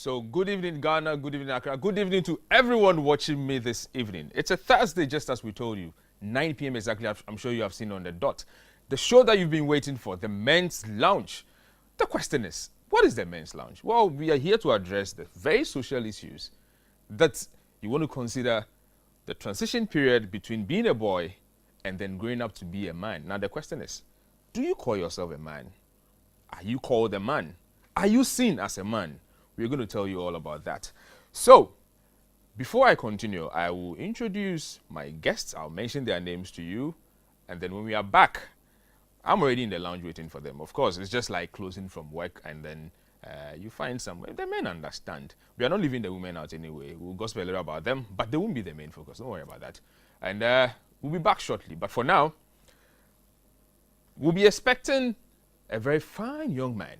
So good evening, Ghana. Good evening, Accra. Good evening to everyone watching me this evening. It's a Thursday, just as we told you. 9 p.m. exactly, I'm sure you have seen on the dot. The show that you've been waiting for, the Men's Lounge. The question is, what is the Men's Lounge? Well, we are here to address the very social issues that you want to consider the transition period between being a boy and then growing up to be a man. Now, the question is, do you call yourself a man? Are you called a man? Are you seen as a man? We're going to tell you all about that. So, before I continue, I will introduce my guests. I'll mention their names to you. And then when we are back, I'm already in the lounge waiting for them. Of course, it's just like closing from work and then you find some. The men understand. We are not leaving the women out anyway. We'll gossip a little about them, but they won't be the main focus. Don't worry about that. And we'll be back shortly. But for now, we'll be expecting a very fine young man.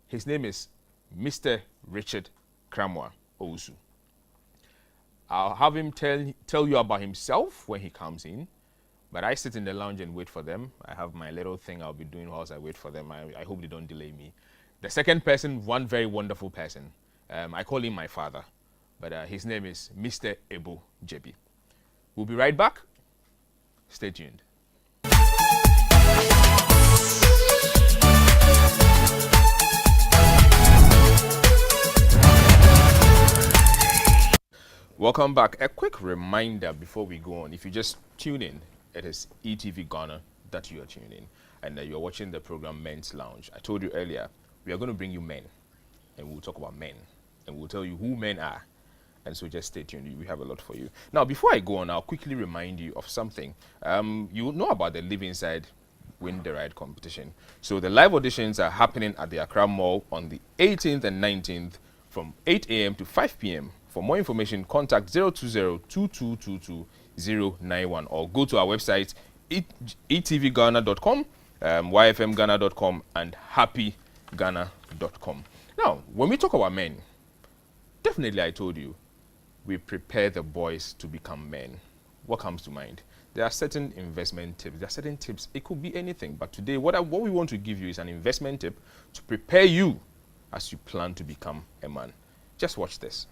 His name is Mr. Richard Kramwa Owusu. I'll have him tell you about himself when he comes in, but I sit in the lounge and wait for them. I have my little thing I'll be doing whilst I wait for them. I hope they don't delay me. The second person, one very wonderful person. I call him my father, but his name is Mr. Ebo Jebi. We'll be right back. Stay tuned. Welcome back. A quick reminder before we go on. If you just tune in, it is ETV Ghana that you are tuning in. And you're watching the program Men's Lounge. I told you earlier, we are going to bring you men. And we'll talk about men. And we'll tell you who men are. And so just stay tuned. We have a lot for you. Now, before I go on, I'll quickly remind you of something. You know about the Live Inside, Win the Ride competition. So the live auditions are happening at the Accra Mall on the 18th and 19th from 8 a.m. to 5 p.m. For more information, contact 020-2222-091 or go to our website, etvghana.com, yfmghana.com, and happyghana.com. Now, when we talk about men, definitely I told you, we prepare the boys to become men. What comes to mind? There are certain investment tips. There are certain tips. It could be anything. But today, what we want to give you is an investment tip to prepare you as you plan to become a man. Just watch this.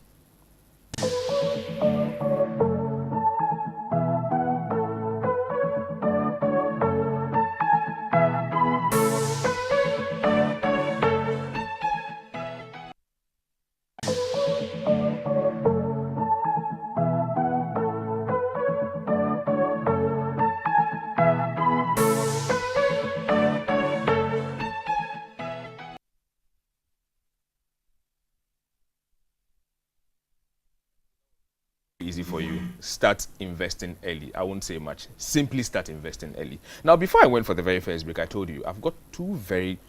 Easy for you. Start investing early. I won't say much. Simply start investing early. Now, before I went for the very first break, I told you I've got two very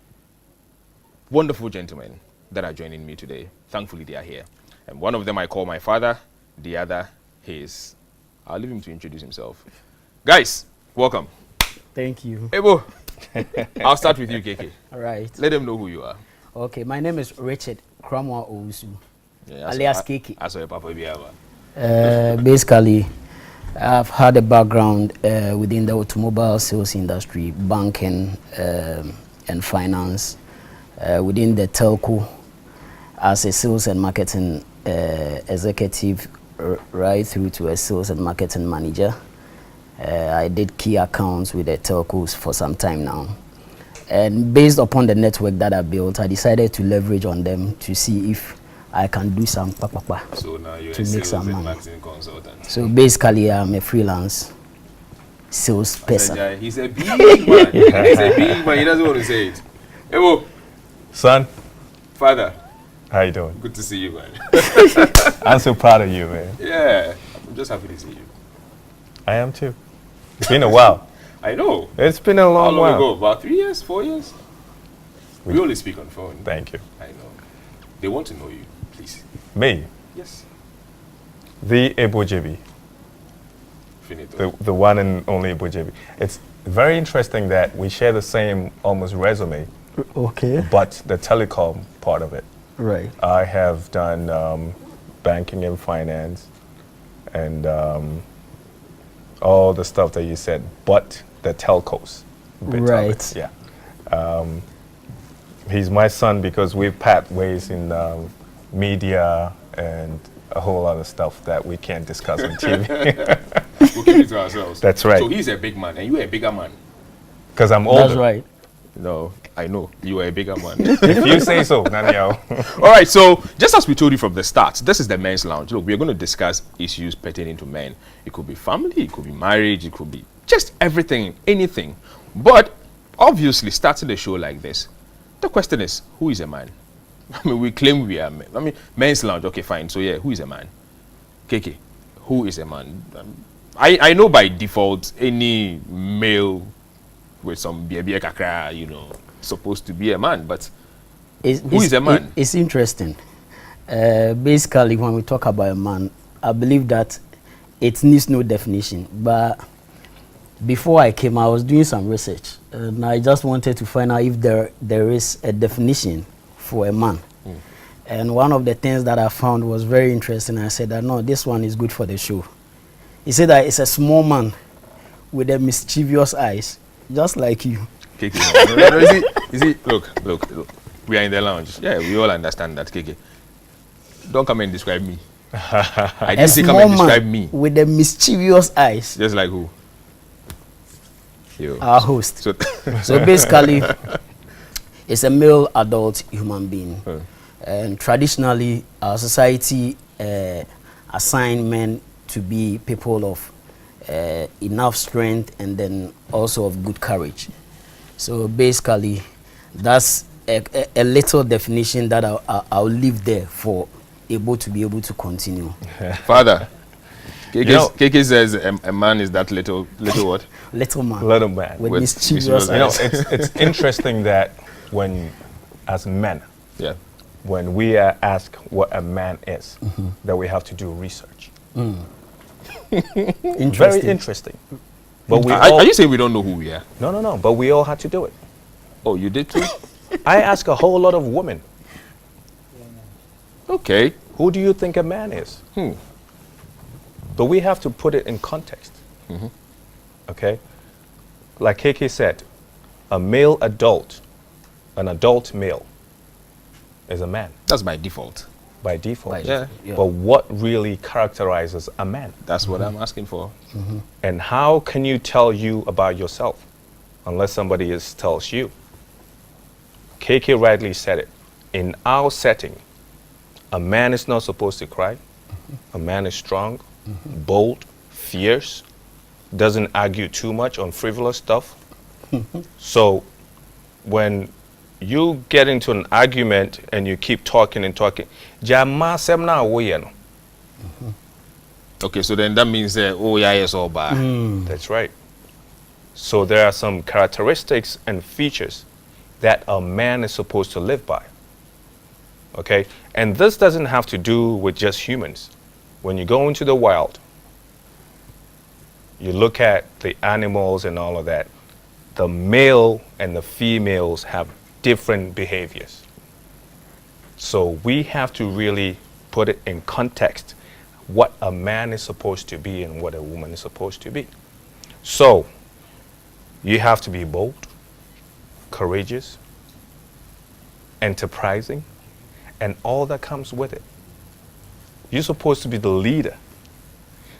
wonderful gentlemen that are joining me today. Thankfully, they are here. And one of them I call my father. The other, his. I'll leave him to introduce himself. Guys, welcome. Thank you. Ebo, I'll start with you, KK. All right. Let them know who you are. Okay, my name is Richard Kramwa Owusu, Yeah, alias KK. I saw your papa be ever. Basically, I've had a background within the automobile sales industry, banking and finance, within the telco as a sales and marketing executive right through to a sales and marketing manager. I did key accounts with the telcos for some time now. And based upon the network that I built, I decided to leverage on them to see if I can do some so now you're to make some money. Marketing consultant. So basically, I'm a freelance sales person. He's a big man. He's a big man. He doesn't want to say it. Ebo, son, father, how you doing? good to see you, man. I'm so proud of you, man. Yeah, I'm just happy to see you. I am too. It's been a while. I know. It's been a long while. How long ago? About 3 years, 4 years? We only speak on phone. Thank you. I know. They want to know you, please. Me, Yes. the Ebo Jebi, Finito. the one and only Ebo Jebi. It's very interesting that we share the same almost resume, Okay. but the telecom part of it. Right. I have done banking and finance and all the stuff that you said, but the telcos. bit of it, Right. Yeah. He's my son because we've pat ways in media and a whole lot of stuff that we can't discuss on TV. We'll keep it to ourselves. That's right. So he's a big man, and you are a bigger man. Because I'm older. That's right. No, I know you are a bigger man. If you say so, Daniel. All right, so just as we told you from the start, this is the Men's Lounge. Look, we're going to discuss issues pertaining to men. It could be family, it could be marriage, it could be just everything, anything. But obviously, starting a show like this, the question is, who is a man? I mean, we claim we are men. I mean, Men's Lounge, okay, fine. So yeah, who is a man? KK, who is a man? I know by default, any male with some baby kakra, supposed to be a man, but who is a man? It's interesting. Basically, when we talk about a man, I believe that it needs no definition. But before I came, I was doing some research, and I just wanted to find out if there is a definition for a man. And one of the things that I found was very interesting. I said that, no, this one is good for the show. He said that it's a small man with the mischievous eyes, just like you. KK, look, we are in the lounge. Yeah, we all understand that, KK. Don't come and describe me. I didn't say come and describe me. With the mischievous eyes. Just like who? You. Our host. So basically, it's a male adult human being. And traditionally, our society assign men to be people of enough strength and then also of good courage. So basically, that's a little definition that I'll leave there for able to be able to continue. Father, KK says a man is that little what? Little man. Little man. With mischievous eyes. It's interesting that when, as men, yeah, when we are asked what a man is, that we have to do research. Very interesting. But are you saying we don't know who we are? No. But we all had to do it. Oh, you did too? I ask a whole lot of women. Okay. Who do you think a man is? But we have to put it in context. Okay? Like KK said, a male adult, an adult male, is a man. That's by default. By default. Yeah. But what really characterizes a man? That's what I'm asking for. And how can you tell you about yourself unless somebody else tells you? KK rightly said it. In our setting, a man is not supposed to cry. A man is strong, bold, fierce, doesn't argue too much on frivolous stuff. So when you get into an argument and you keep talking and talking, okay, so then that means yes or bad. That's right. So there are some characteristics and features that a man is supposed to live by. Okay? And this doesn't have to do with just humans. When you go into the wild, you look at the animals and all of that, the male and the females have different behaviors. So we have to really put it in context what a man is supposed to be and what a woman is supposed to be. So you have to be bold, courageous, enterprising, and all that comes with it. You're supposed to be the leader.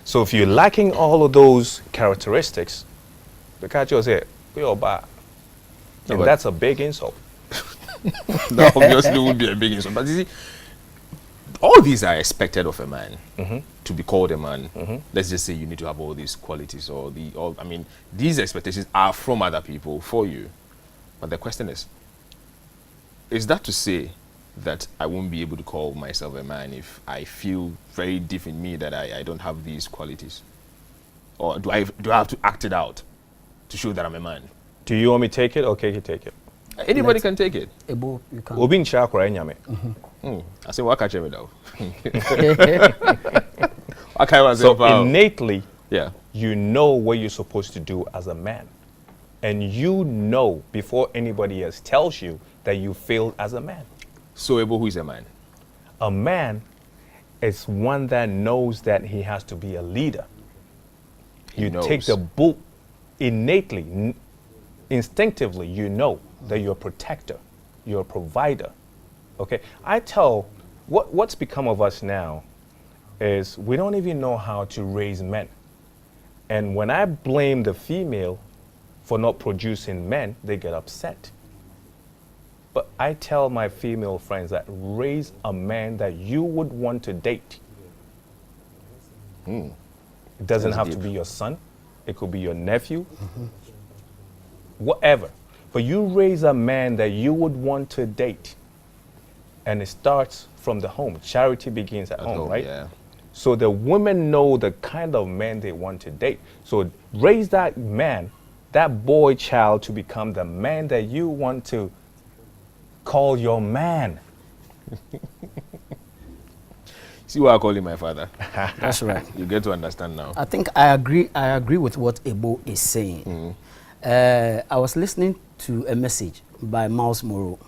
So if you're lacking all of those characteristics, the catch you say, you're bad. And that's a big insult. That obviously would be a big insult. But you see, all these are expected of a man to be called a man. Let's just say you need to have all these qualities, I mean, these expectations are from other people for you. But the question is that to say that I won't be able to call myself a man if I feel very deep in me that I don't have these qualities? Or do I have to act it out to show that I'm a man? Do you want me to take it or can you take it? Anybody can take it. Ebo, you can. Obi nchakura nyame. I say, what catch me though? So innately, yeah, you know what you're supposed to do as a man. And you know before anybody else tells you that you failed as a man. So Ebo, who is a man? A man is one that knows that he has to be a leader. You take the bull innately, instinctively, you know that you're a protector, you're a provider. Okay? I tell what's become of us now is we don't even know how to raise men. And when I blame the female for not producing men, they get upset. But I tell my female friends that raise a man that you would want to date. It doesn't have to be your son. It could be your nephew. Whatever. But you raise a man that you would want to date. And it starts from the home. Charity begins at home, right? Yeah. So the women know the kind of man they want to date. So raise that man, that boy child, to become the man that you want to call your man. See why I call him my father? That's right. You get to understand now. I think I agree with what Ebo is saying. I was listening to a message by Miles Morrow,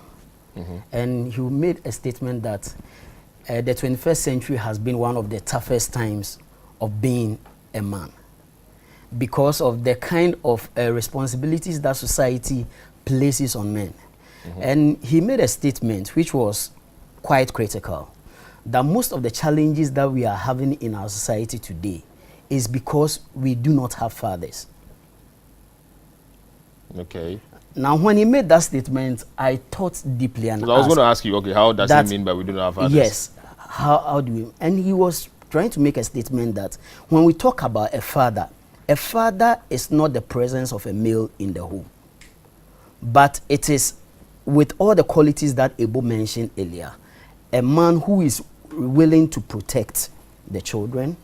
and he made a statement that the 21st century has been one of the toughest times of being a man because of the kind of responsibilities that society places on men. And he made a statement which was quite critical, that most of the challenges that we are having in our society today is because we do not have fathers. Okay. Now, when he made that statement, I thought deeply and So I was going to ask you, okay, how does that- it mean by we do not have fathers? Yes. How do we? And he was trying to make a statement that when we talk about a father is not the presence of a male in the home, but it is with all the qualities that Ebo mentioned earlier, a man who is willing to protect the children.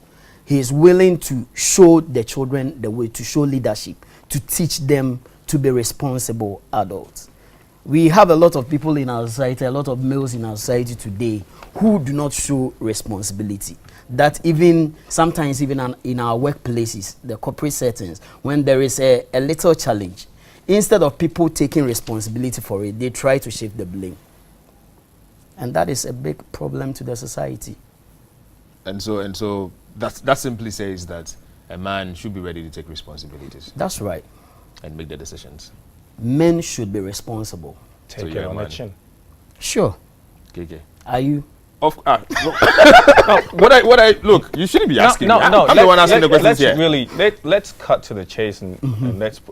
He is willing to show the children the way, to show leadership, to teach them to be responsible adults. We have a lot of people in our society, a lot of males in our society today who do not show responsibility. That even sometimes even in our workplaces, the corporate settings, when there is a little challenge, instead of people taking responsibility for it, they try to shift the blame. And that is a big problem to the society. And so that simply says that a man should be ready to take responsibilities That's right. and make the decisions. Men should be responsible. So Take you're it a on the man. chin. Sure. KK. Are you? What I look, you shouldn't be asking me. I'm the one asking the questions here. Let's cut to the chase and let's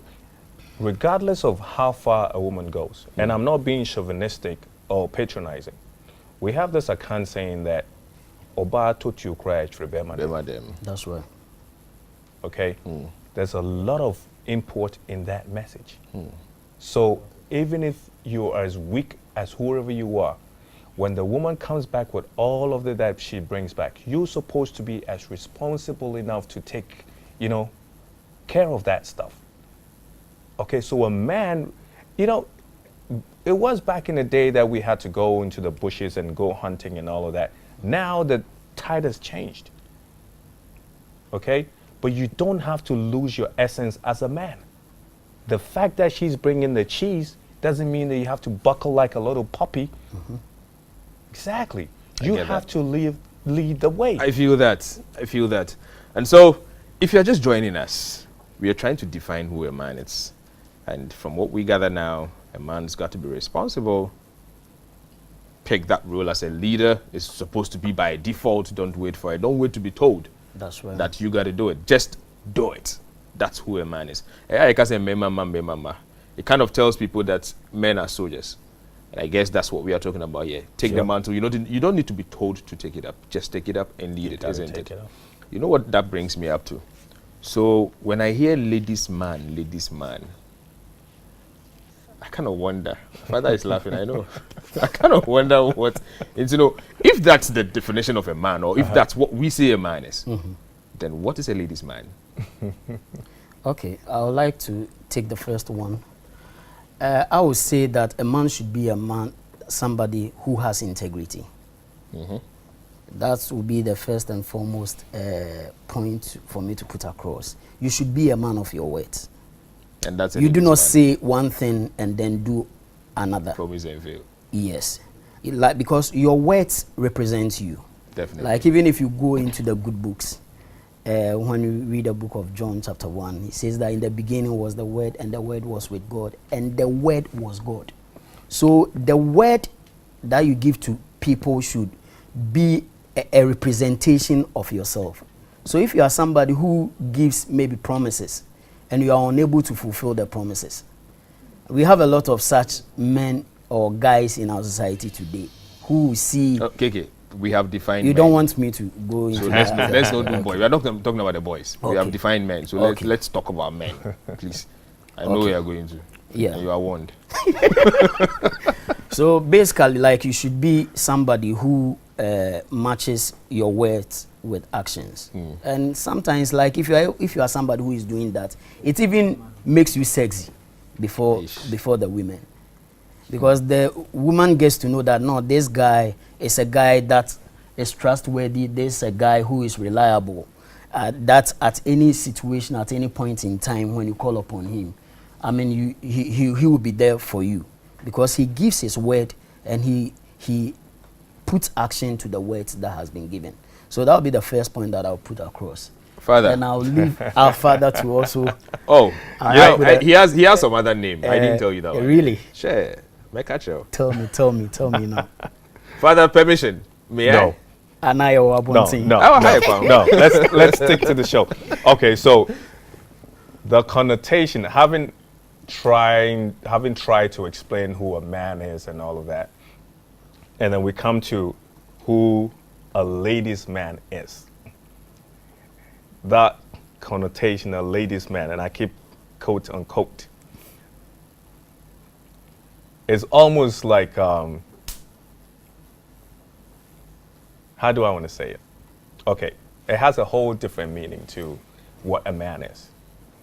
regardless of how far a woman goes, and I'm not being chauvinistic or patronizing, we have this account saying that Oba taught you cry Them. That's right. okay? There's a lot of import in that message. So even if you are as weak as whoever you are, when the woman comes back with all of that she brings back, you're supposed to be as responsible enough to take, care of that stuff. Okay, so a man, it was back in the day that we had to go into the bushes and go hunting and all of that. Now the tide has changed. Okay? But you don't have to lose your essence as a man. The fact that she's bringing the cheese doesn't mean that you have to buckle like a little puppy. Exactly. You get have that. to lead the way. I feel that. And so, if you're just joining us, we are trying to define who a man is. And from what we gather now, a man's got to be responsible, pick that role as a leader. It's supposed to be by default. Don't wait for it. Don't wait to be told That's right. that you got to do it. Just do it. That's who a man is. I can say, mama. It kind of tells people that men are soldiers. And I guess that's what we are talking about here. Take the mantle. You don't need to be told to take it up. Just take it up and lead it, isn't it? You know what that brings me up to? So when I hear ladies man, I kind of wonder. Father is laughing, I know. I kind of wonder what, if that's the definition of a man, or if that's what we say a man is, then what is a ladies man? Okay, I would like to take the first one. I would say that a man should be somebody who has integrity. That would be the first and foremost point for me to put across. You should be a man of your words. And that's You do not say one thing and then do another. Promise and fail. Yes. Because your words represent you. Definitely. Like even if you go into the good books, when you read the book of John chapter 1, it says that in the beginning was the Word, and the Word was with God, and the Word was God. So the word that you give to people should be a representation of yourself. So if you are somebody who gives maybe promises and you are unable to fulfill the promises, we have a lot of such men or guys in our society today who see. Okay, we have defined. You men. don't want me to go into So that. let's not do boys. We are not talking about the boys. We Okay. have defined men. So Okay. let's talk about men, please. I know Okay. where you are going to. Yeah. And you are warned. So basically, like, you should be somebody who matches your words with actions. And sometimes, like, if you are somebody who is doing that, it even makes you sexy before the women, because the woman gets to know that, no, this guy is a guy that is trustworthy. This is a guy who is reliable. That at any situation, at any point in time, when you call upon him, I mean, he will be there for you, because he gives his word and he puts action to the words that has been given. So that will be the first point that I'll put across. Father. And I'll leave our father to also. Oh, Yeah, yeah, he has some other name. I didn't tell you that one. Really? Sure. Make a show. Tell me now. Father, permission. May No. Anayo No, Abonti. no, Oh, no, hi, Pam. no. Let's stick to the show. Okay, so the connotation, having tried to explain who a man is and all of that, and then we come to who a ladies' man is. That connotation, a ladies' man, and I keep quote unquote, is almost like how do I want to say it? Okay, it has a whole different meaning to what a man is.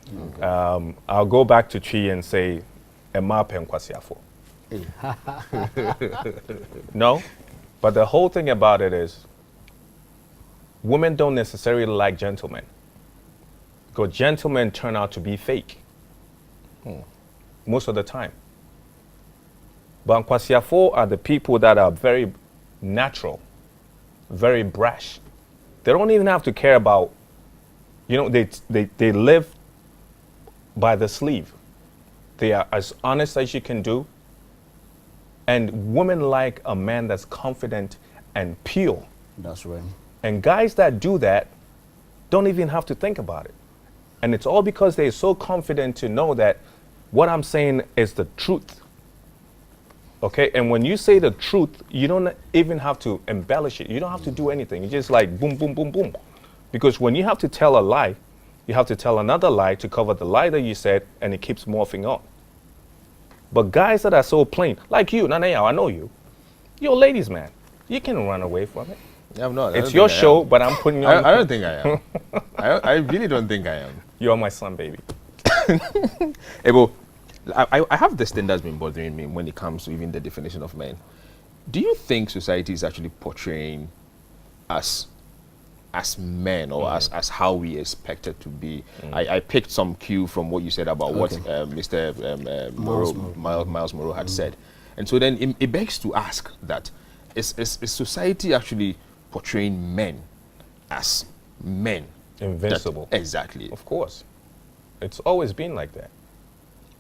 Okay. I'll go back to Chi and say, "Ema pen kwasiafo." No, but the whole thing about it is, women don't necessarily like gentlemen, because gentlemen turn out to be fake most of the time. But kwasiafo are the people that are very natural, very brash. They don't even have to care about, they live by the sleeve. They are as honest as you can do. And women like a man that's confident and pure. That's right. And guys that do that don't even have to think about it. And it's all because they're so confident to know that what I'm saying is the truth. Okay, and when you say the truth, you don't even have to embellish it. You don't have to do anything. You just like boom, boom, boom, boom. Because when you have to tell a lie, you have to tell another lie to cover the lie that you said, and it keeps morphing on. But guys that are so plain, like you, Nanaya, I know you. You're a ladies' man. You can run away from it. I'm not. It's your show, but I'm putting you on. I don't think I am. I really don't think I am. You're my son, baby. Ebo, I have this thing that's been bothering me when it comes to even the definition of men. Do you think society is actually portraying us as men, or as how we expected to be? I picked some cue from what you said about what Mr. Miles Moreau had said. And so then it begs to ask that, is society actually portraying men as men? Invincible. Exactly. Of course. It's always been like that.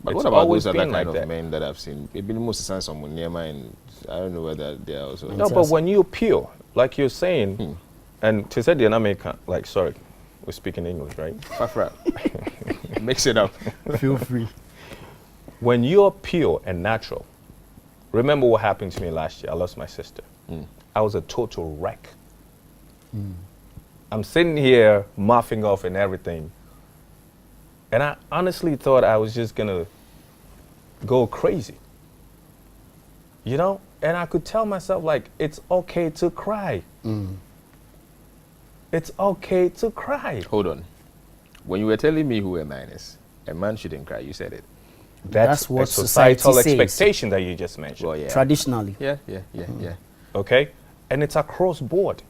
But It's what about always those other been kind like of that. men that I've seen? Maybe most of someone near mine. I don't know whether they are also. No, but when you're pure, like you're saying, and to say the American, like, sorry, we're speaking English, right? Fafra. Mix it up. Feel free. When you're pure and natural, remember what happened to me last year? I lost my sister. I was a total wreck. I'm sitting here moughing off and everything. And I honestly thought I was just gonna go crazy. You know? And I could tell myself, like, it's okay to cry. It's okay to cry. Hold on. When you were telling me who a man is, a man shouldn't cry. You said it. That's what a societal society says. expectation that you just mentioned. Well, yeah. Traditionally. Yeah. Okay? And it's across board.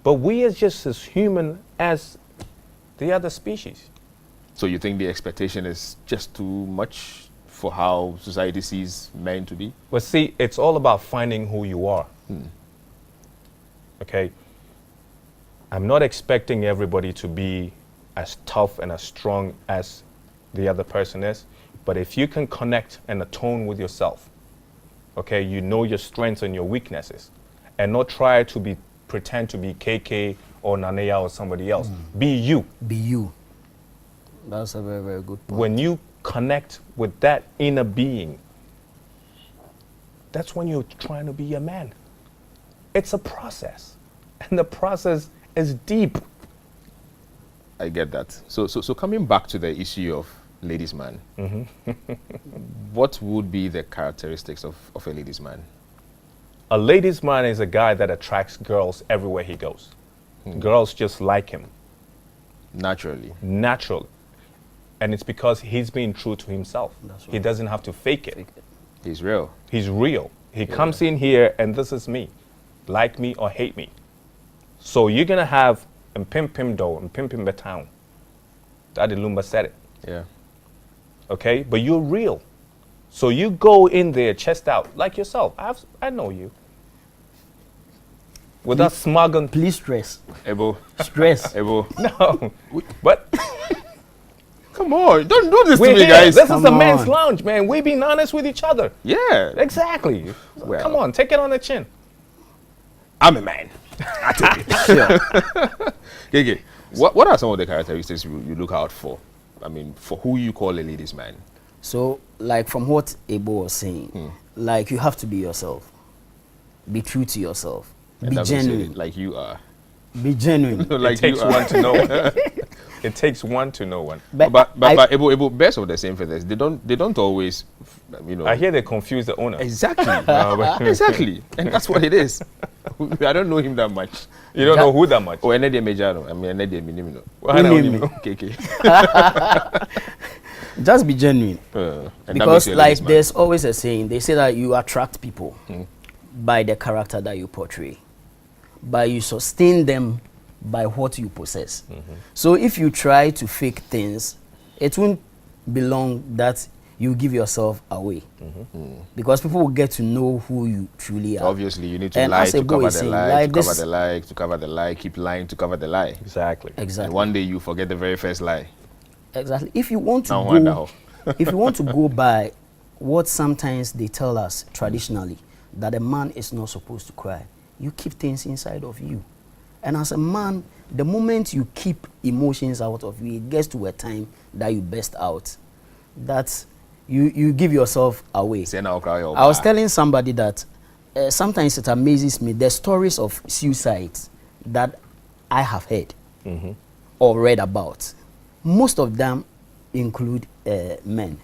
But we are just as human as the other species. So you think the expectation is just too much for how society sees men to be? But see, it's all about finding who you are. Okay? I'm not expecting everybody to be as tough and as strong as the other person is. But if you can connect and attune with yourself, okay, you know your strengths and your weaknesses, and not try to be pretend to be KK or Nanea or somebody else. Be you. Be you. That's a very, very good point. When you connect with that inner being, that's when you're trying to be a man. It's a process. And the process is deep. I get that. So coming back to the issue of ladies' man, what would be the characteristics of a ladies' man? A ladies' man is a guy that attracts girls everywhere he goes. Girls just like him. Naturally. Naturally. And it's because he's being true to himself. That's right. He doesn't have to fake it. He's real. He's real. He comes in here and this is me. Like me or hate me. So you're going to have Pim Do and Pim the town. Daddy Lumba said it. Yeah. Okay? But you're real. So you go in there chest out like yourself. I know you. With that smug and Please stress. Ebo. Stress. Ebo. no. But Come on. Don't do this to we're me, here. guys. This is Come the men's on. lounge, man. We're being honest with each other. Yeah. Exactly. Well. Come on, take it on the chin. I'm a man. I told you. Okay. What are some of the characteristics you look out for? I mean, for who you call a ladies' man? So, like from what Ebo was saying, like you have to be yourself. Be true to yourself. And Be that means genuine. like you are. Be genuine. Like It takes you are. one to know one. It takes one to know one. But Ebo, best of the same feathers. They don't always, you know. I hear they confuse the owner. Exactly. Exactly. And that's what it is. I don't know him that much. You don't know who that much. Oh, Enedi Mejano. I mean, Enedi Minimino. I don't Name even know. KK. Just be genuine. And that Because makes you a like ladies' man. there's always a saying, they say that you attract people by the character that you portray. But you sustain them by what you possess. So if you try to fake things, it won't be long that you give yourself away. Because people will get to know who you truly are. Obviously, you need to And lie as to Ebo cover is the saying, lie, like to cover this- the lie, to cover the lie, keep lying to cover the lie. Exactly. Exactly. And one day you forget the very first lie. Exactly. If you want to Now wonder go, how. if you want to go by what sometimes they tell us traditionally, that a man is not supposed to cry, you keep things inside of you. And as a man, the moment you keep emotions out of you, it gets to a time that you burst out. That you give yourself away. Say now, cry your I was back. telling somebody that sometimes it amazes me the stories of suicides that I have heard or read about. Most of them include men.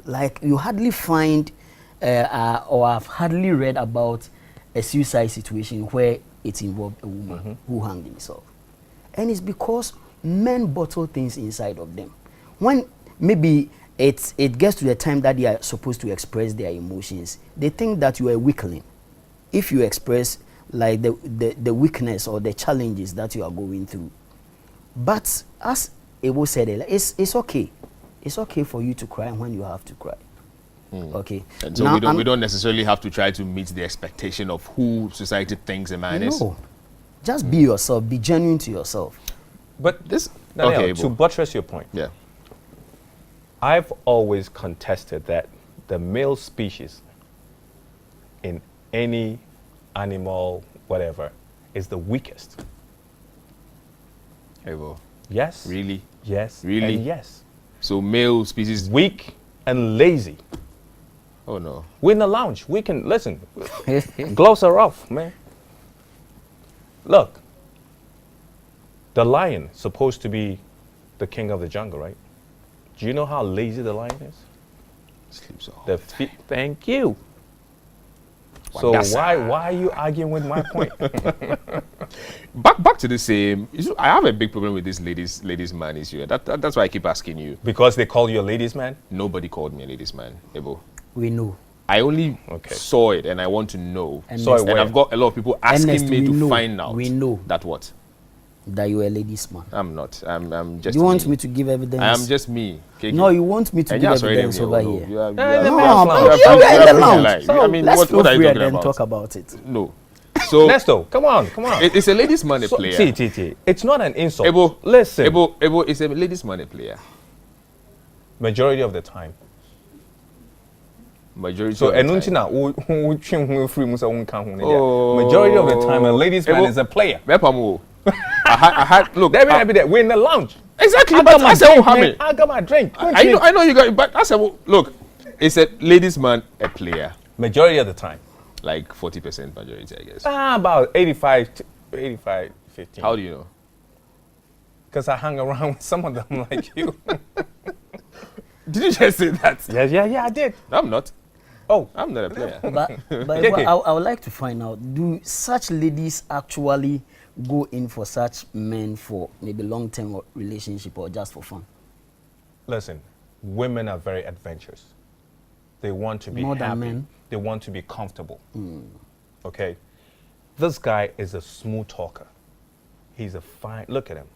Like you hardly find or I've hardly read about a suicide situation where it involved a woman who hanged himself. And it's because men bottle things inside of them. When maybe it gets to the time that they are supposed to express their emotions, they think that you are a weakling if you express like the weakness or the challenges that you are going through. But as Ebo said, it's okay. It's okay for you to cry when you have to cry. Okay. And so we don't necessarily have to try to meet the expectation of who society thinks a man is. No. Just be yourself. Be genuine to yourself. But This Daniel, okay, to Ebo. buttress your point, Yeah. I've always contested that the male species in any animal, whatever, is the weakest. Ebo. Yes. Really? Yes. Really? And yes. So male species. Weak and lazy. Oh no. We're in the lounge. We can listen. Gloves are off, man. Look. The lion supposed to be the king of the jungle, right? Do you know how lazy the lion is? Sleeps all. The thank you. So Wandasa. why are you arguing with my point? Back to the same. I have a big problem with this ladies man issue. That's why I keep asking you. Because they call you a ladies' man? Nobody called me a ladies man, Ebo. We know. I only Okay. saw it and I want to know. And So next- where? I've got a lot of people asking Ernest, me we to know. find out. We know. That what? that you are a ladies' man. I'm not. I'm just. You want me to give evidence? I am just me. KK. No, you want me to And give yeah, sorry, evidence Demi, over oh, no. here. You are- No, you are- no, you no, are- no. you are- Yeah, we are in you the are lounge. like- So I mean, let's what feel are you free and talking then about? talk about it. No. So Nesto, come on. it's a ladies' man a So, player. see, it's not an insult. Ebo, Listen, Ebo is a ladies' man a player. majority of the time. Majority So of the time. enunchina who free musa unka hu Oh. majority of the time a ladies man is a player. Mepamu. I had look. There may be that we're in the lounge. Exactly, I but got my I said, drink, oh, man. I got my drink. I know you got, but I said, well, look, it's a ladies man, a player, Majority of the time. like 40% majority, I guess. About 85, 15. How do you know? Because I hung around with some of them like you. Did you just say that? Yeah, I did. No, I'm not. Oh, I'm not a player. But KK. I would like to find out, do such ladies actually go in for such men for maybe long-term relationship or just for fun? listen, women are very adventurous. They want to be More than happy. men. They want to be comfortable. Okay? This guy is a smooth talker. He's a fine, look at him.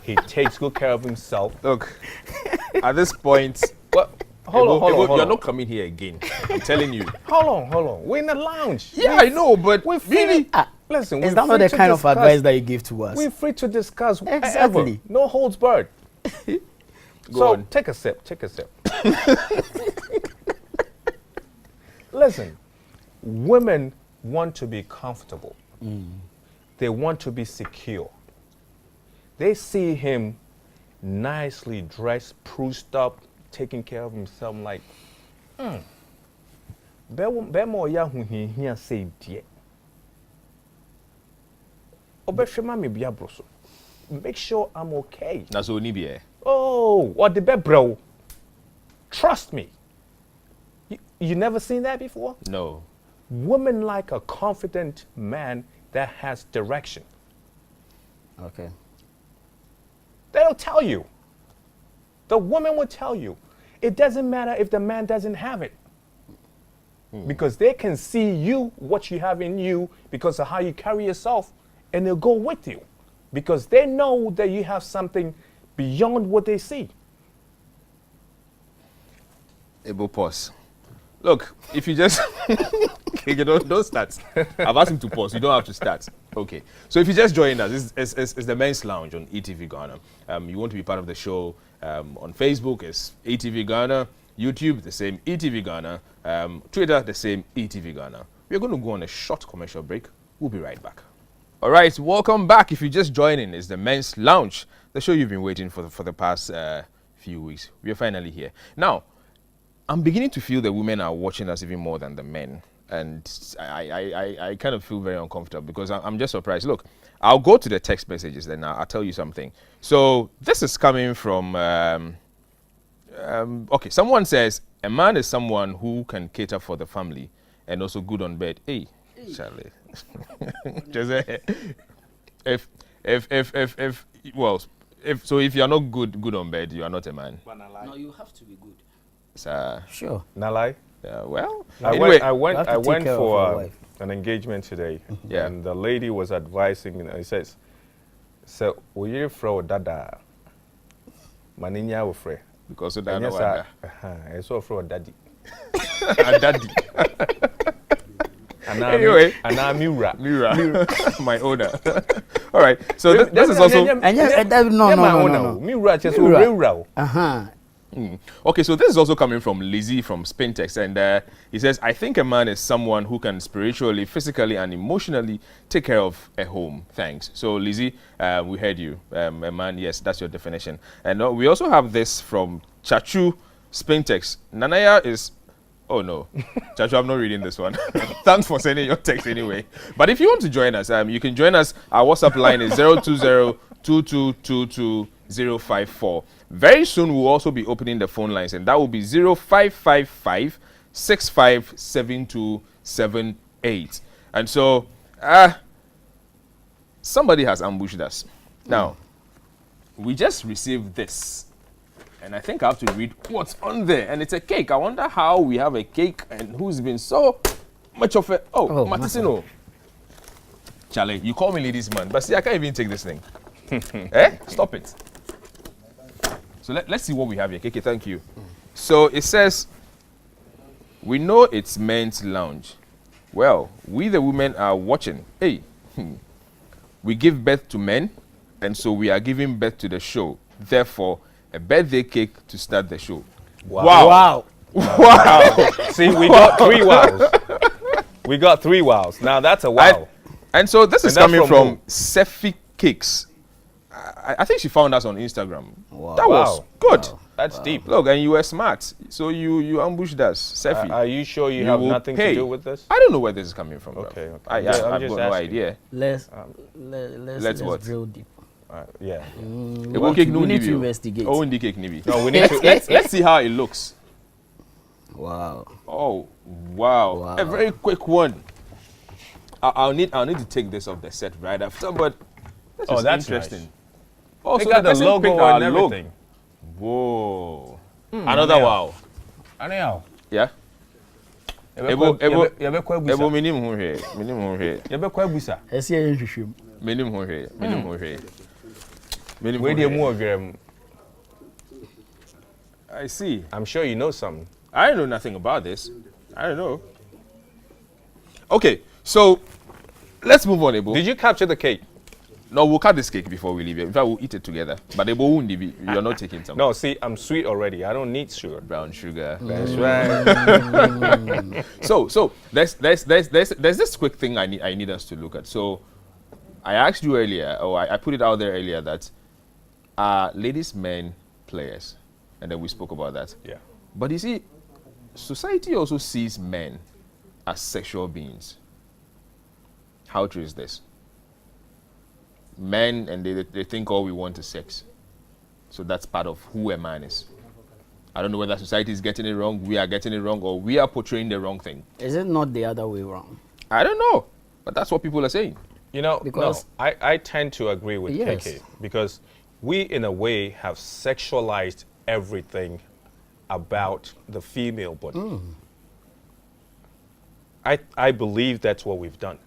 He takes good care of himself. Look, at this point, Hold on. you're not coming here again. I'm telling you. Hold on. We're in the lounge. Yeah, I know, but We're really, listen, Is we're that not free the to kind of discuss. advice that you give to us? We're free to discuss whatever. Exactly. No holds barred. Go on. Take a sip. Listen, women want to be comfortable. They want to be secure. They see him nicely dressed, spruced up, taking care of himself like, Bemo ya hu hi say die. Obeshema me bia broso. Make sure I'm okay. that's all need be. Oh, what the bro? Trust me. You never seen that before? No. Women like a confident man that has direction. Okay. They'll tell you. The woman will tell you. It doesn't matter if the man doesn't have it. Because they can see you, what you have in you, because of how you carry yourself, and they'll go with you. Because they know that you have something beyond what they see. Able pause. Look, if you just okay, don't start. I've asked him to pause. You don't have to start. Okay. So if you just joined us, it's the Men's Lounge on ETV Ghana. You want to be part of the show on Facebook, it's ETV Ghana. YouTube, the same ETV Ghana. Twitter, the same ETV Ghana. We're going to go on a short commercial break. We'll be right back. All right, welcome back. If you're just joining, it's the Men's Lounge, the show you've been waiting for the past few weeks. We're finally here. Now, I'm beginning to feel the women are watching us even more than the men. And I kind of feel very uncomfortable because I'm just surprised. Look, I'll go to the text messages then I'll tell you something. So this is coming from, okay, someone says, a man is someone who can cater for the family and also good on bed. Hey, Charlie. Jose, if you're not good on bed, you are not a man. No, you have to be good. Sure. Not lie? Yeah, well, I anyway, went for an engagement today, Yeah. and the lady was advising, it says, so, will you throw dada? Maninya will free. because of And that, yes, I saw throw daddy. daddy, Anyway. And I'm Mira. my owner. All right, so this is also No. Mira just Mira. real. okay. So this is also coming from Lizzie from Spintex, and he says, "I think a man is someone who can spiritually, physically, and emotionally take care of a home." Thanks. So Lizzie, we heard you. A man, yes, that's your definition. And we also have this from Chachu Spintex. Nanaya is. Oh no, Chacho, I'm not reading this one. Thanks for sending your text anyway. But if you want to join us, you can join us. Our WhatsApp line is 020-2222-054. Very soon we'll also be opening the phone lines, and that will be 0555-657278. And so, somebody has ambushed us. Now, we just received this. And I think I have to read what's on there. And it's a cake. I wonder how we have a cake and who's been so much of a... Oh, Matisino. Charlie, you call me ladies man. But see, I can't even take this thing. Stop it. So let's see what we have here. KK, thank you. So it says, we know it's Men's Lounge. Well, we the women are watching. Hey, we give birth to men, and so we are giving birth to the show. Therefore, a birthday cake to start the show. Wow. Wow. See, we got 3 wows. We got 3 wows. Now that's a wow. And so this is And that's coming from from Sefi Cakes. I think she found us on Instagram. Wow. That was Wow. good. Wow. That's deep. Look, and you were smart. So you ambushed us, Sefi. Are you sure you You have will nothing pay. to do with this? I don't know where this is coming from. bro. Okay, okay. I've I'm got just no asking. idea. Let's let's what? drill deep. Yeah. Ebo cake no we need to nibi o. investigate. Oh, in the cake nibi. No, we need to. Let's see how it looks. Wow. Oh, wow. Wow. A very quick one. I'll need to take this off the set right after, but this Oh, is that's interesting. nice. Oh, They so got the person logo picked our and logo. everything. Whoa. Another yeah. wow. Anyhow. Yeah. Ebo minim ho hwe. Minim ho hwe. Yɛbɛkɔ abusa. Esi yɛn hwehwem. Minim ho hwe. Minim ho hwe. Minim ho Where the hwe. mu ɔdwerɛ. I see. I'm sure you know something. I know nothing about this. I don't know. Okay, so let's move on, Ebo. Did you capture the cake? No, we'll cut this cake before we leave here. In fact, we'll eat it together. But Ebo won't be. You're not taking some No, see, I'm sweet already. I don't need sugar. brown sugar. That's right. So there's this quick thing I need us to look at. So I asked you earlier, or I put it out there earlier that ladies, men, players, and then we spoke about that. Yeah. But you see, society also sees men as sexual beings. How true is this? Men, and they think all we want is sex. So that's part of who a man is. I don't know whether society is getting it wrong, we are getting it wrong, or we are portraying the wrong thing. Is it not the other way around? I don't know, but that's what people are saying. You know, Because- no, I tend to agree with Yes. KK because we, in a way, have sexualized everything about the female body. I believe that's what we've done.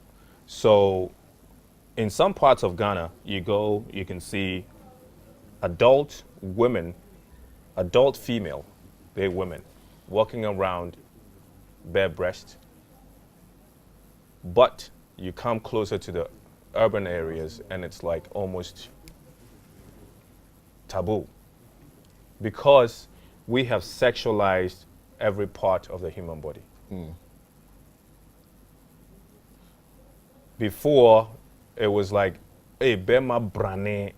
So, in some parts of Ghana, you go, you can see adult women, adult female, they're women, walking around bare breast. But you come closer to the urban areas and it's like almost taboo because we have sexualized every part of the human body. Before, it was like, hey, bema brane.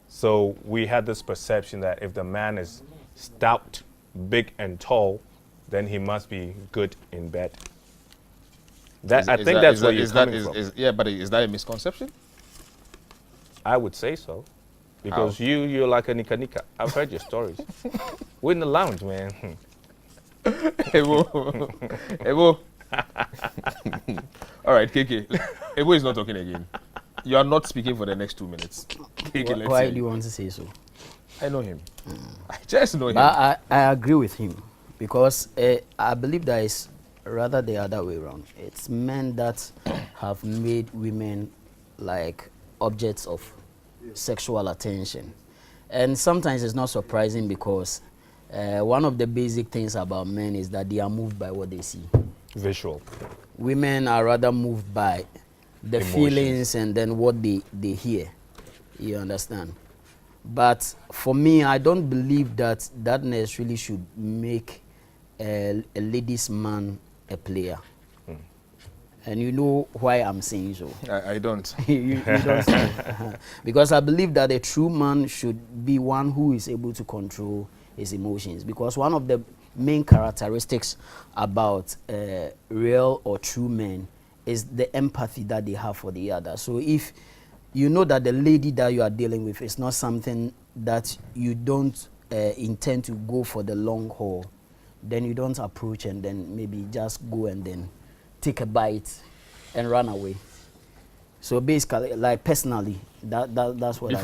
So we had this perception that if the man is stout, big and tall, then he must be good in bed. That's where you're coming from. Yeah, but is that a misconception? I would say so. Because you're like a nika nika. I've heard your stories. We're in the lounge, man. Ebo. Ebo. All right, KK. Ebo is not talking again. You are not speaking for the next 2 minutes. KK, let's Why hear do you. you want to say so? I know him. I just know him. But I agree with him because I believe that it's rather the other way around. It's men that have made women like objects of sexual attention. And sometimes it's not surprising because one of the basic things about men is that they are moved by what they see. Visual. Women are rather moved by the Emotions. feelings and then what they hear. You understand? But for me, I don't believe that that necessarily should make a ladies' man a player. And you know why I'm saying so. I don't. you don't say. Because I believe that a true man should be one who is able to control his emotions. Because one of the main characteristics about real or true men is the empathy that they have for the other. So if you know that the lady that you are dealing with is not something that you don't intend to go for the long haul, then you don't approach and then maybe just go and then take a bite and run away. So basically, like personally, that's what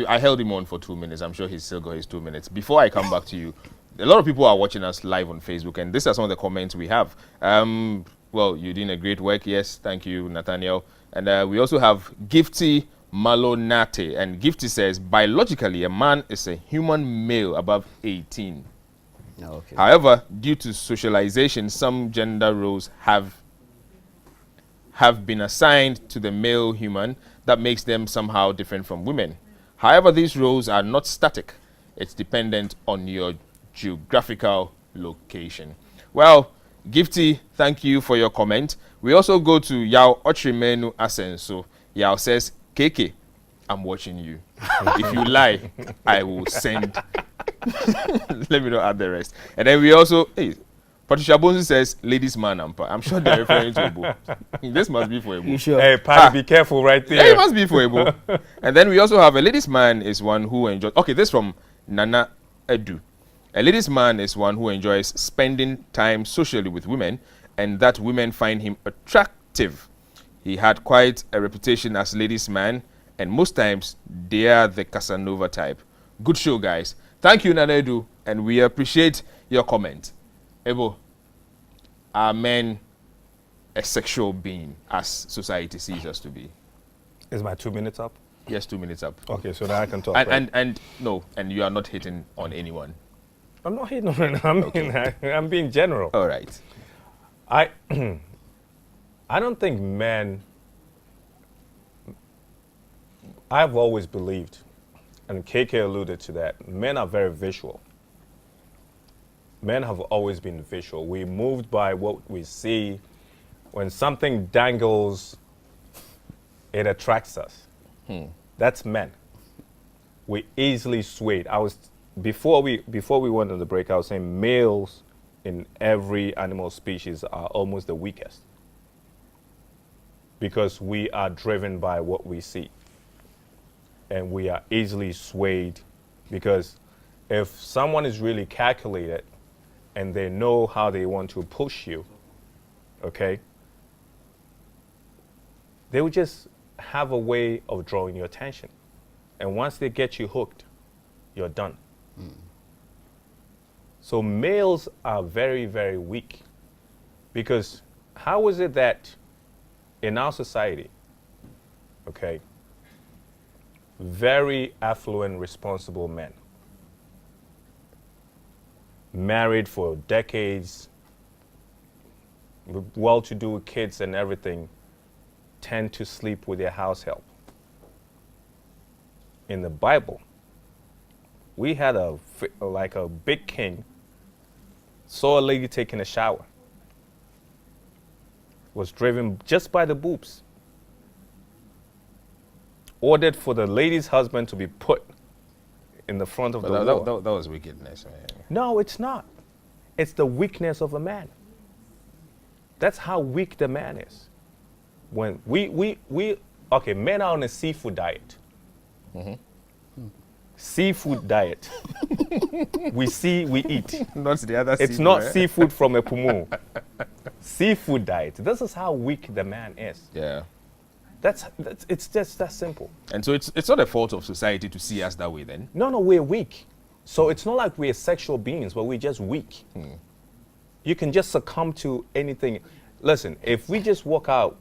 I held him on for 2 minutes. I'm sure he's still got his 2 minutes. Before I come back to you, a lot of people are watching us live on Facebook, and these are some of the comments we have. Well, you're doing a great work. Yes, thank you, Nathaniel. And we also have Gifty Malonate. And Gifty says, biologically, a man is a human male above 18. Okay. However, due to socialization, some gender roles have been assigned to the male human that makes them somehow different from women. However, these roles are not static. It's dependent on your geographical location. Well, Gifty, thank you for your comment. We also go to Yaw Odame Asenso. Yaw says, KK, I'm watching you. If you lie, I will send. Let me not add the rest. And then we also, hey, Patricia Bonzi says, ladies man ampa. I'm sure they're referring to Ebo. This must be for Ebo. You sure? Hey, Patty, be careful right Yeah, there. it must be for Ebo. And then we also have a ladies man is one who enjoys. Okay, this from Nana Edu. A ladies man is one who enjoys spending time socially with women, and that women find him attractive. He had quite a reputation as ladies man, and most times they are the Casanova type. Good show, guys. Thank you, Nana Edu, and we appreciate your comment. Ebo, are men a sexual being as society sees us to be? Is my 2 minutes up? Yes, 2 minutes up. Okay, so now I can talk. And no, and you are not hitting on anyone. I'm not hitting on it. I'm being general. All right. I don't think men. I've always believed, and KK alluded to that, men are very visual. Men have always been visual. We moved by what we see. When something dangles, it attracts us. That's men. We easily swayed. Before we went on the break, I was saying males in every animal species are almost the weakest because we are driven by what we see, and we are easily swayed because if someone is really calculated and they know how they want to push you, okay, they will just have a way of drawing your attention, and once they get you hooked, you're done. So males are very, very weak because how is it that in our society, okay, very affluent, responsible men, married for decades, well-to-do kids and everything, tend to sleep with their house help? In the Bible, we had a big king saw a lady taking a shower, was driven just by the boobs, ordered for the lady's husband to be put in the front of the wall. That was wickedness. No, it's not. It's the weakness of a man. That's how weak the man is. When okay, men are on a seafood diet. Seafood diet. We see, we eat. Not the other It's seafood, not eh? seafood from a pumu. Seafood diet. This is how weak the man is. Yeah. It's just that simple. And so it's not a fault of society to see us that way then. No, we're weak. So it's not like we're sexual beings, but we're just weak. You can just succumb to anything. Listen, if we just walk out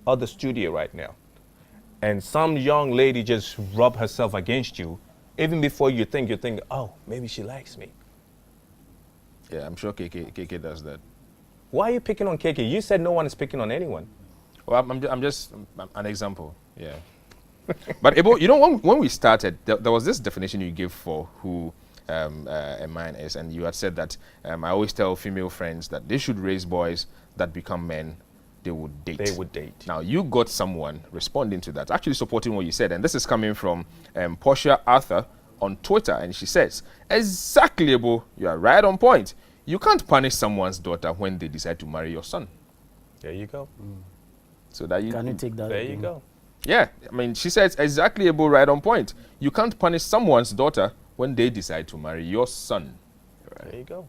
of the studio right now, and some young lady just rub herself against you, even before you think, oh, maybe she likes me. Yeah, I'm sure KK does that. Why are you picking on KK? You said no one is picking on anyone. Well, I'm just an example. Yeah. But Ebo, you know, when we started, there was this definition you gave for who a man is, and you had said that I always tell female friends that they should raise boys that become men. They would date. They would date. Now, you got someone responding to that, actually supporting what you said. And this is coming from Portia Arthur on Twitter. And she says, exactly, Ebo, you are right on point. You can't punish someone's daughter when they decide to marry your son. There you go. So that you Can you take that? There you go. Yeah, I mean, she says exactly, Ebo, right on point. You can't punish someone's daughter when they decide to marry your son. There you go.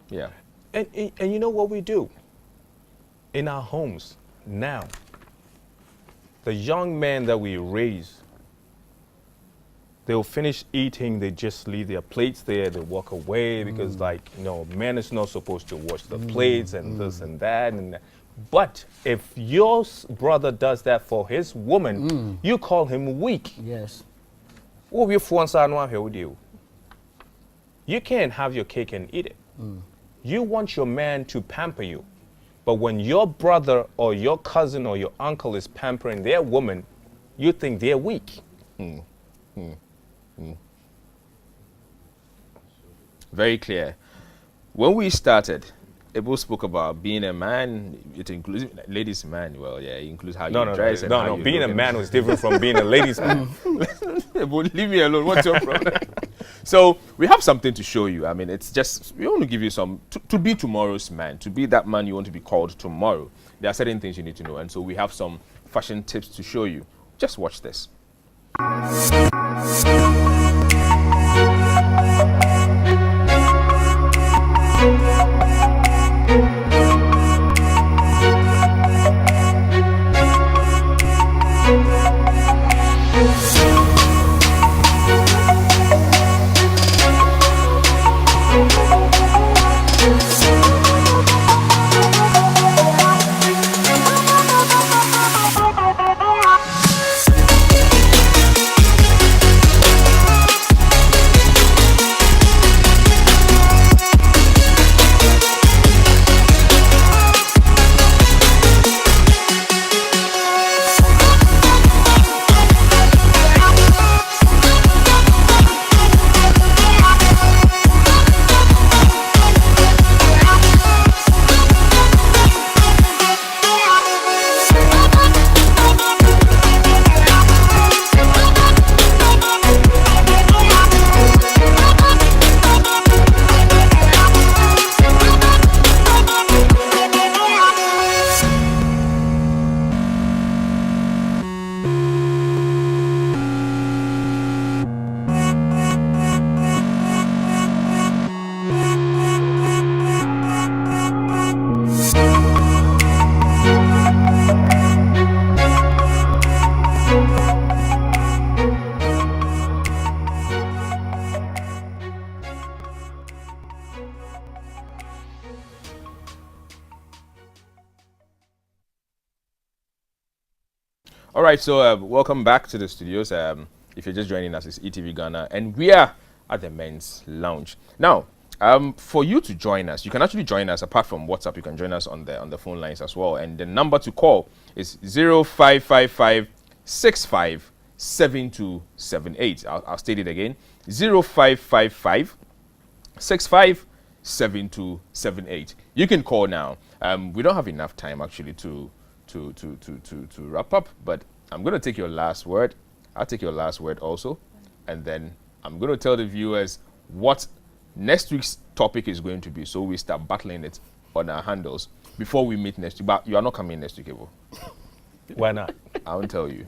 Yeah. And you know what we do? In our homes now, the young men that we raise, they'll finish eating, they just leave their plates there, they walk away because man is not supposed to wash the plates and this and that. But if your brother does that for his woman, you call him weak. Yes. You can't have your cake and eat it. You want your man to pamper you. But when your brother or your cousin or your uncle is pampering their woman, you think they're weak. Very clear. when we started, Ebo spoke about being a man. It includes ladies' man. Well, yeah, it includes how No, you no, dress and how no. you Being a look man was different from being a ladies' man. Ebo, leave me alone. What's your problem? So we have something to show you. I mean, it's just we want to give you some to be tomorrow's man, to be that man you want to be called tomorrow. There are certain things you need to know, and so we have some fashion tips to show you. Just watch this. All right, so welcome back to the studios. If you're just joining us, it's ETV Ghana, and we are at the Men's Lounge. Now, for you to join us, you can actually join us apart from WhatsApp. You can join us on the phone lines as well, and the number to call is 0555 65 7278. I'll state it again: 0555 65 7278. You can call now. We don't have enough time actually to wrap up, but I'm going to take your last word. I'll take your last word also, and then I'm going to tell the viewers what next week's topic is going to be, so we start battling it on our handles before we meet next week. But you are not coming next week, Evo. Why not? I won't tell you.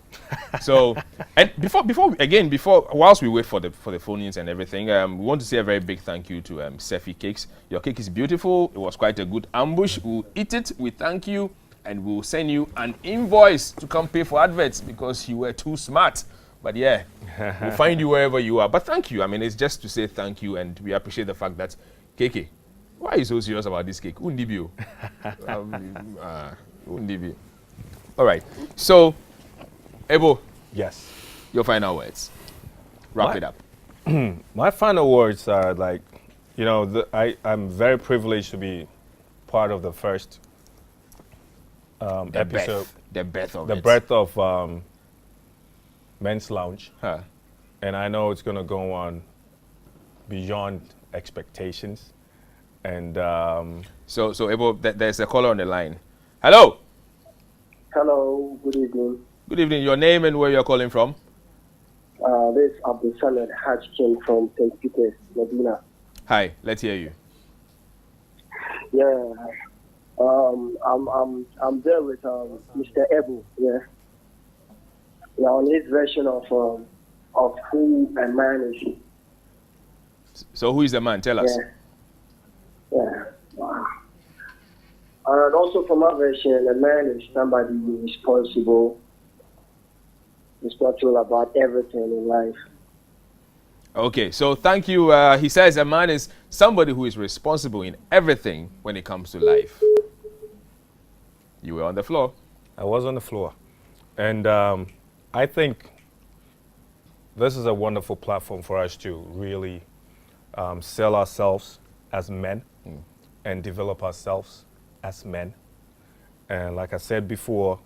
So, and whilst we wait for the phone-ins and everything, we want to say a very big thank you to Sefi Cakes. Your cake is beautiful. It was quite a good ambush. We'll eat it. We thank you. And we'll send you an invoice to come pay for adverts because you were too smart. But yeah, we'll find you wherever you are. But thank you. I mean, it's just to say thank you, and we appreciate the fact that KK, why are you so serious about this cake? Undibio. Undibio. All right. So, Ebo. Yes. Your final words. Wrap it up. My final words are like, you know, I'm very privileged to be part of the first episode. The breath of Men's Lounge. Huh. And I know it's going to go on beyond expectations. And so Ebo, there's a caller on the line. Hello. Hello, good evening. Good evening. Your name and where you're calling from? This is Abdul Samad Hajkin from St. Peter's, Medina. Hi, let's hear you. Yeah, I'm there with Mr. Ebu. Yeah, on his version of who a man is. So who is the man? Tell us. Yeah. Wow. And also from my version, a man is somebody responsible about everything in life. Okay, so thank you. He says a man is somebody who is responsible in everything when it comes to life. You were on the floor. I was on the floor. And I think this is a wonderful platform for us to really sell ourselves as men and develop ourselves as men. And like I said before,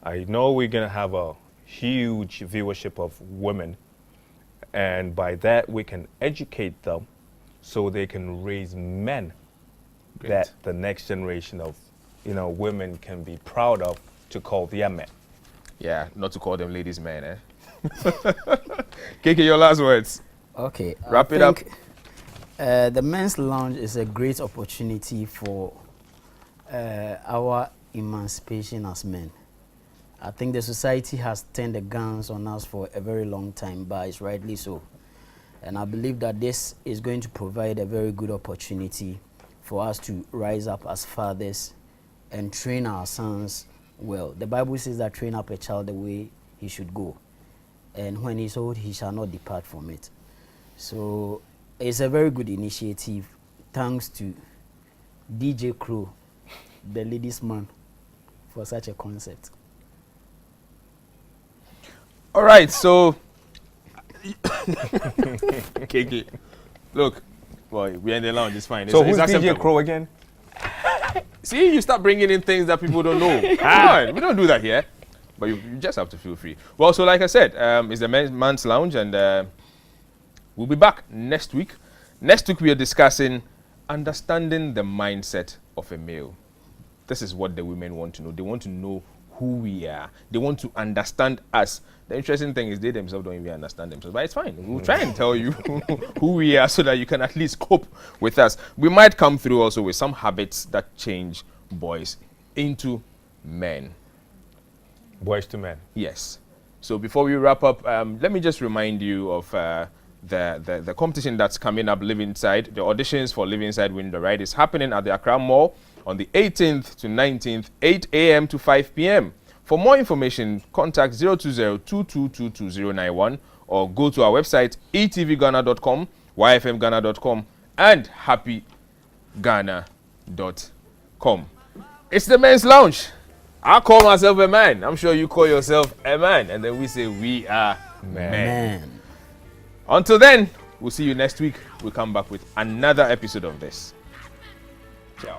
I know we're going to have a huge viewership of women. And by that, we can educate them so they can raise men that the next generation of, women can be proud of to call their men? Yeah, not to call them ladies' men, eh? KK, your last words. Okay. Wrap it up. The Men's Lounge is a great opportunity for our emancipation as men. I think the society has turned the guns on us for a very long time, but it's rightly so. And I believe that this is going to provide a very good opportunity for us to rise up as fathers and train our sons well. The Bible says that train up a child the way he should go, and when he's old, he shall not depart from it. So it's a very good initiative, thanks to DJ Crow, the ladies' man, for such a concept. All right, so KK, look, boy, we're in the lounge. It's fine. So it's who's DJ acceptable. Crow again? See, you start bringing in things that people don't know. Come on, we don't do that here. But you just have to feel free. Well, so like I said, it's the Men's Lounge, and we'll be back next week. Next week, we are discussing understanding the mindset of a male. This is what the women want to know. They want to know who we are. They want to understand us. The interesting thing is they themselves don't even understand themselves. But it's fine. We'll try and tell you who we are so that you can at least cope with us. We might come through also with some habits that change boys into men. Boys to men. Yes. So before we wrap up, let me just remind you of the competition that's coming up, Live Inside. The auditions for Live Inside Win the Ride is happening at the Accra Mall on the 18th to 19th, 8 a.m. to 5 p.m. For more information, contact 020-2222-091 or go to our website, etvghana.com, yfmghana.com, and happyghana.com. It's the Men's Lounge. I call myself a man. I'm sure you call yourself a man. And then we say we are men. Until then, we'll see you next week. We'll come back with another episode of this. Ciao.